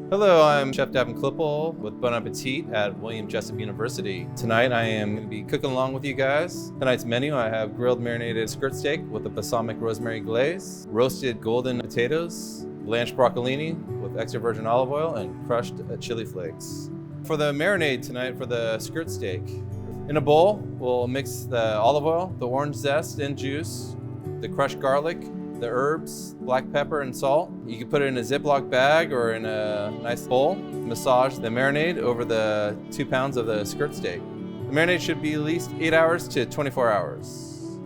Hello, I'm Chef Davin with Bon Appetit at William Jessup University. Tonight I am going to be cooking along with you guys. Tonight's menu, I have grilled marinated skirt steak with a balsamic rosemary glaze, roasted golden potatoes, blanched broccolini with extra virgin olive oil, and crushed chili flakes. For the marinade tonight for the skirt steak, in a bowl, we'll mix the olive oil, the orange zest and juice, the crushed garlic, the herbs, black pepper, and salt. You can put it in a Ziploc bag or in a nice bowl. Massage the marinade over the 2 pounds of the skirt steak. The marinade should be at least 8 hours to 24 hours.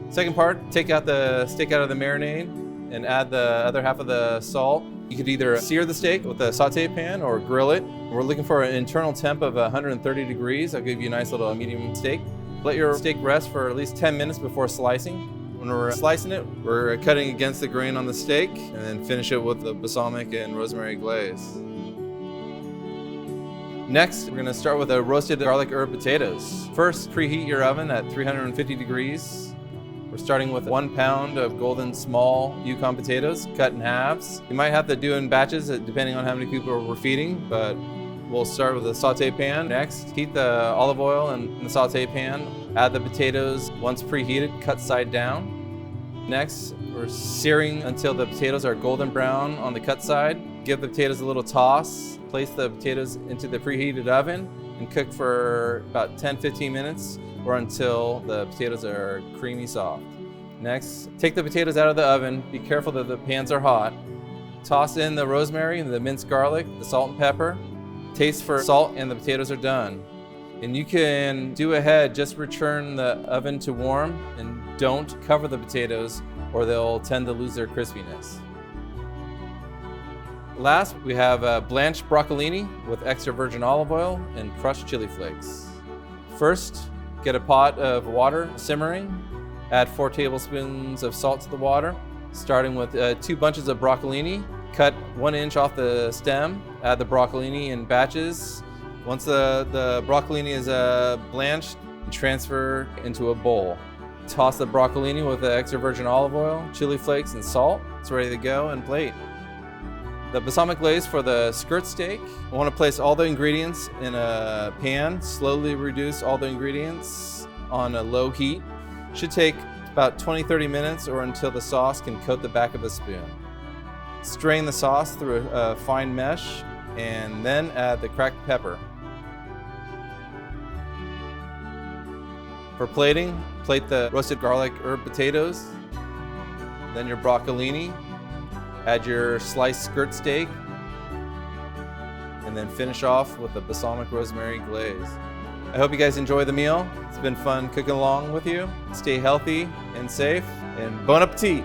Second part, take out the steak out of the marinade and add the other half of the salt. You could either sear the steak with a saute pan or grill it. We're looking for an internal temp of 130 degrees. I'll give you a nice little medium steak. Let your steak rest for at least 10 minutes before slicing. When we're slicing it, we're cutting against the grain on the steak and then finish it with the balsamic and rosemary glaze. Next, we're going to start with the roasted garlic herb potatoes. First, preheat your oven at 350 degrees. We're starting with 1 pound of golden small Yukon potatoes cut in halves. You might have to do in batches depending on how many people we're feeding, but we'll start with a saute pan. Next, heat the olive oil in the saute pan. Add the potatoes once preheated, cut side down. Next, we're searing until the potatoes are golden brown on the cut side. Give the potatoes a little toss. Place the potatoes into the preheated oven and cook for about 10-15 minutes or until the potatoes are creamy soft. Next, take the potatoes out of the oven. Be careful that the pans are hot. Toss in the rosemary and the minced garlic, the salt and pepper. Taste for salt and the potatoes are done. And you can do ahead, just return the oven to warm and don't cover the potatoes or they'll tend to lose their crispiness. Last, we have blanched broccolini with extra virgin olive oil and crushed chili flakes. First, get a pot of water simmering. Add 4 tablespoons of salt to the water, starting with 2 bunches of broccolini. Cut 1 inch off the stem. Add the broccolini in batches. Once the broccolini is blanched, transfer into a bowl. Toss the broccolini with the extra virgin olive oil, chili flakes, and salt. It's ready to go and plate. The balsamic glaze for the skirt steak. I want to place all the ingredients in a pan. Slowly reduce all the ingredients on a low heat. Should take about 20-30 minutes or until the sauce can coat the back of a spoon. Strain the sauce through a fine mesh and then add the cracked pepper. For plating, plate the roasted garlic herb potatoes, then your broccolini, add your sliced skirt steak, and then finish off with the balsamic rosemary glaze. I hope you guys enjoy the meal. It's been fun cooking along with you. Stay healthy and safe, and bon appetit!